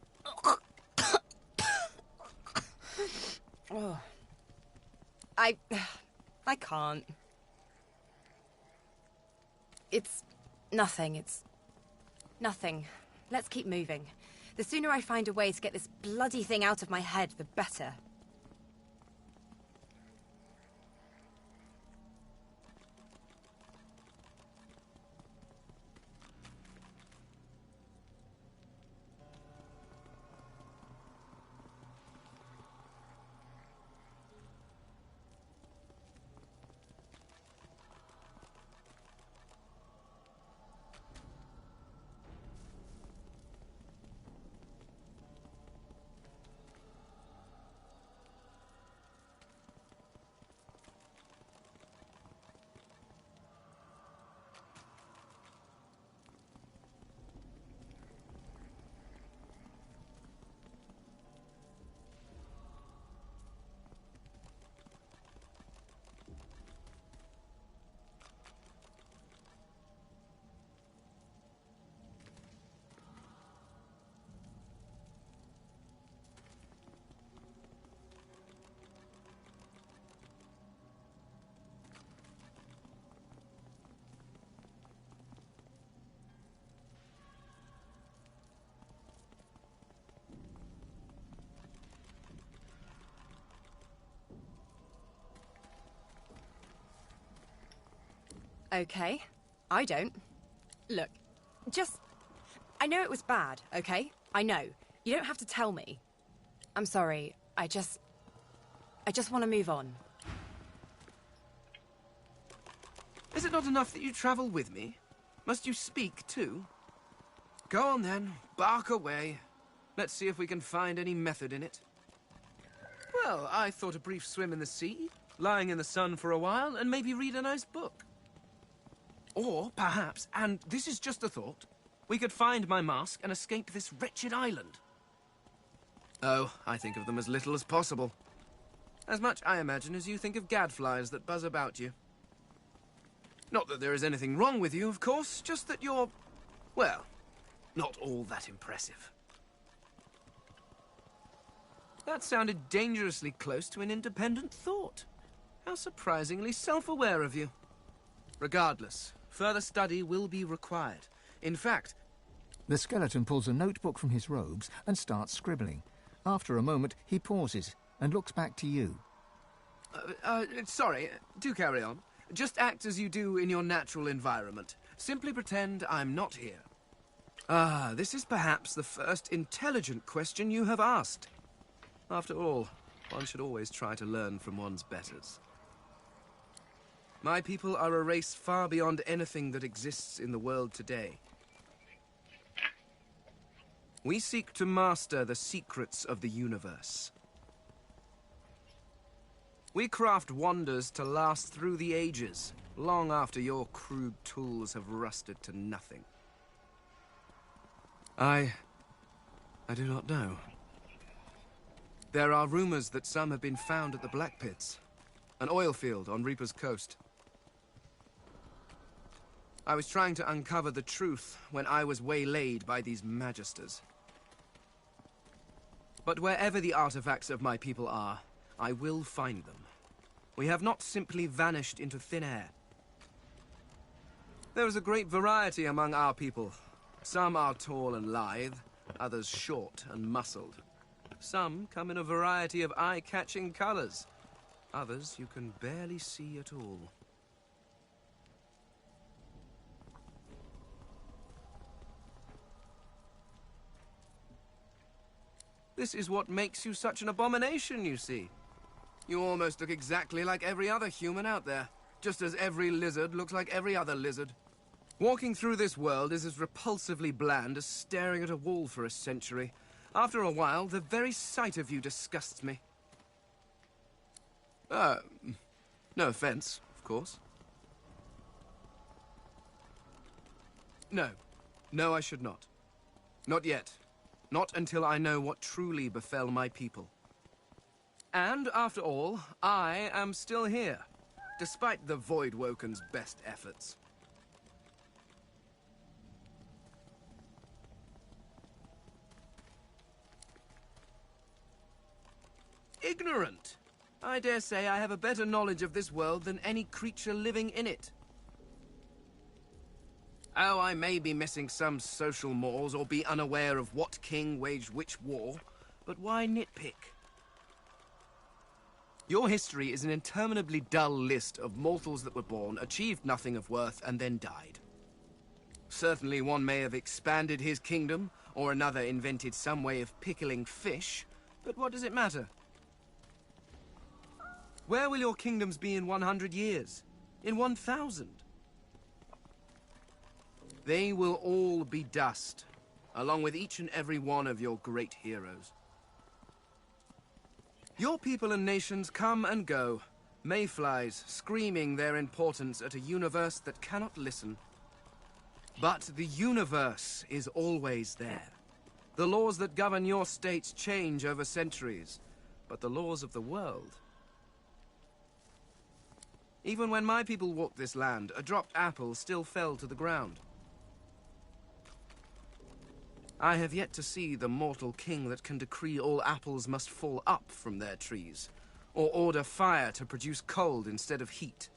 R: Oh. I can't. It's nothing, it's nothing. Let's keep moving. The sooner I find a way to get this bloody thing out of my head, the better. Okay, I don't. Look, I know it was bad, okay? I know. You don't have to tell me. I'm sorry, I just want to move on.
S: Is it not enough that you travel with me? Must you speak too? Go on then, bark away. Let's see if we can find any method in it. Well, I thought a brief swim in the sea, lying in the sun for a while, and maybe read a nice book. Or, perhaps, and this is just a thought, we could find my mask and escape this wretched island. Oh, I think of them as little as possible. As much, I imagine, as you think of gadflies that buzz about you. Not that there is anything wrong with you, of course, just that you're, well, not all that impressive. That sounded dangerously close to an independent thought. How surprisingly self-aware of you. Regardless, further study will be required. In fact...
D: The skeleton pulls a notebook from his robes and starts scribbling. After a moment, he pauses and looks back to you.
S: Sorry, do carry on. Just act as you do in your natural environment. Simply pretend I'm not here. Ah, this is perhaps the first intelligent question you have asked. After all, one should always try to learn from one's betters. My people are a race far beyond anything that exists in the world today. We seek to master the secrets of the universe. We craft wonders to last through the ages, long after your crude tools have rusted to nothing. I do not know. There are rumors that some have been found at the Black Pits, an oil field on Reaper's Coast. I was trying to uncover the truth when I was waylaid by these magisters. But wherever the artifacts of my people are, I will find them. We have not simply vanished into thin air. There is a great variety among our people. Some are tall and lithe, others short and muscled. Some come in a variety of eye-catching colors. Others you can barely see at all. This is what makes you such an abomination, you see. You almost look exactly like every other human out there, just as every lizard looks like every other lizard. Walking through this world is as repulsively bland as staring at a wall for a century. After a while, the very sight of you disgusts me. No offense, of course. No. No, I should not. Not yet. Not until I know what truly befell my people. And, after all, I am still here, despite the Voidwoken's best efforts. Ignorant! I dare say I have a better knowledge of this world than any creature living in it. Oh, I may be missing some social mores or be unaware of what king waged which war, but why nitpick? Your history is an interminably dull list of mortals that were born, achieved nothing of worth, and then died. Certainly one may have expanded his kingdom, or another invented some way of pickling fish, but what does it matter? Where will your kingdoms be in 100 years? In 1,000? They will all be dust, along with each and every one of your great heroes. Your people and nations come and go, mayflies screaming their importance at a universe that cannot listen. But the universe is always there. The laws that govern your states change over centuries, but the laws of the world... Even when my people walked this land, a dropped apple still fell to the ground. I have yet to see the mortal king that can decree all apples must fall up from their trees, or order fire to produce cold instead of heat.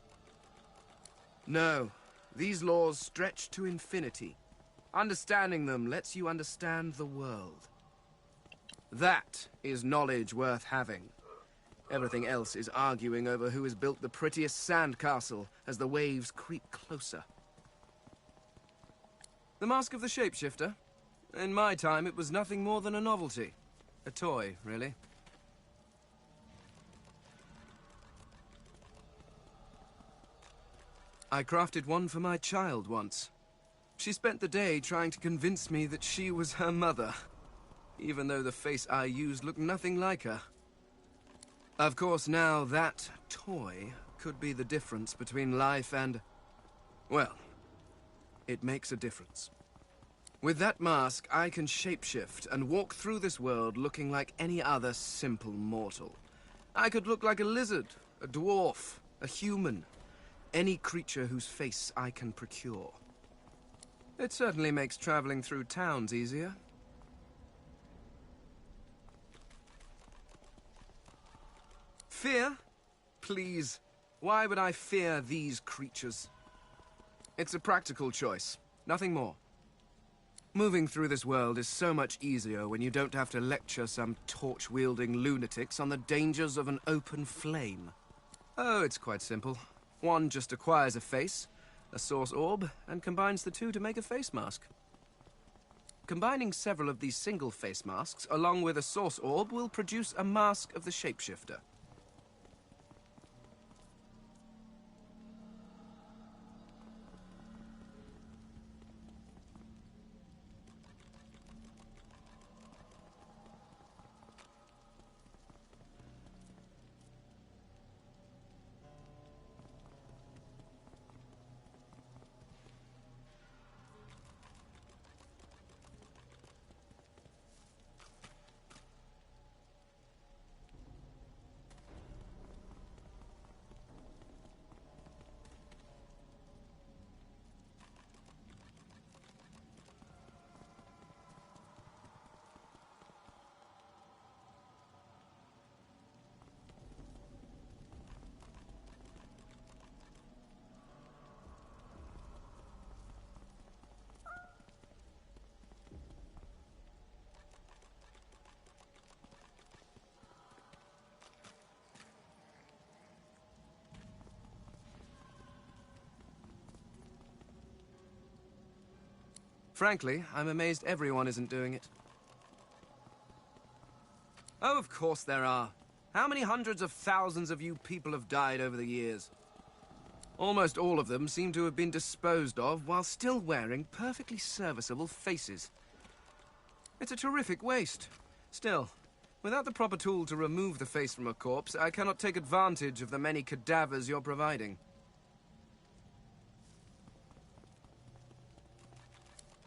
S: No, these laws stretch to infinity. Understanding them lets you understand the world. That is knowledge worth having. Everything else is arguing over who has built the prettiest sandcastle as the waves creep closer. The Mask of the Shapeshifter? In my time, it was nothing more than a novelty. A toy, really. I crafted one for my child once. She spent the day trying to convince me that she was her mother, even though the face I used looked nothing like her. Of course, now that toy could be the difference between life and... well, it makes a difference. With that mask, I can shapeshift and walk through this world looking like any other simple mortal. I could look like a lizard, a dwarf, a human, any creature whose face I can procure. It certainly makes traveling through towns easier. Fear? Please. Why would I fear these creatures? It's a practical choice, nothing more. Moving through this world is so much easier when you don't have to lecture some torch-wielding lunatics on the dangers of an open flame. Oh, it's quite simple. One just acquires a face, a source orb, and combines the two to make a face mask. Combining several of these single face masks along with a source orb will produce a mask of the shapeshifter. Frankly, I'm amazed everyone isn't doing it. Oh, of course there are. How many hundreds of thousands of you people have died over the years? Almost all of them seem to have been disposed of while still wearing perfectly serviceable faces. It's a terrific waste. Still, without the proper tool to remove the face from a corpse, I cannot take advantage of the many cadavers you're providing.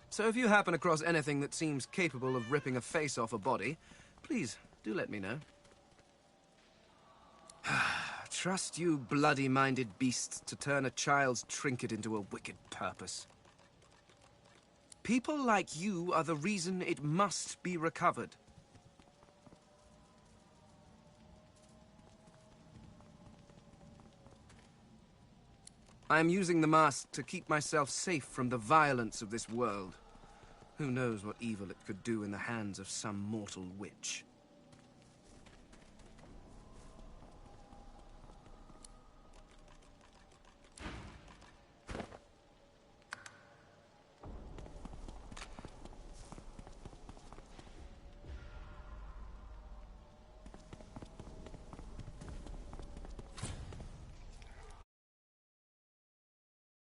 S: So if you happen across anything that seems capable of ripping a face off a body, please do let me know. Trust you bloody-minded beasts to turn a child's trinket into a wicked purpose. People like you are the reason it must be recovered. I am using the mask to keep myself safe from the violence of this world. Who knows what evil it could do in the hands of some mortal witch?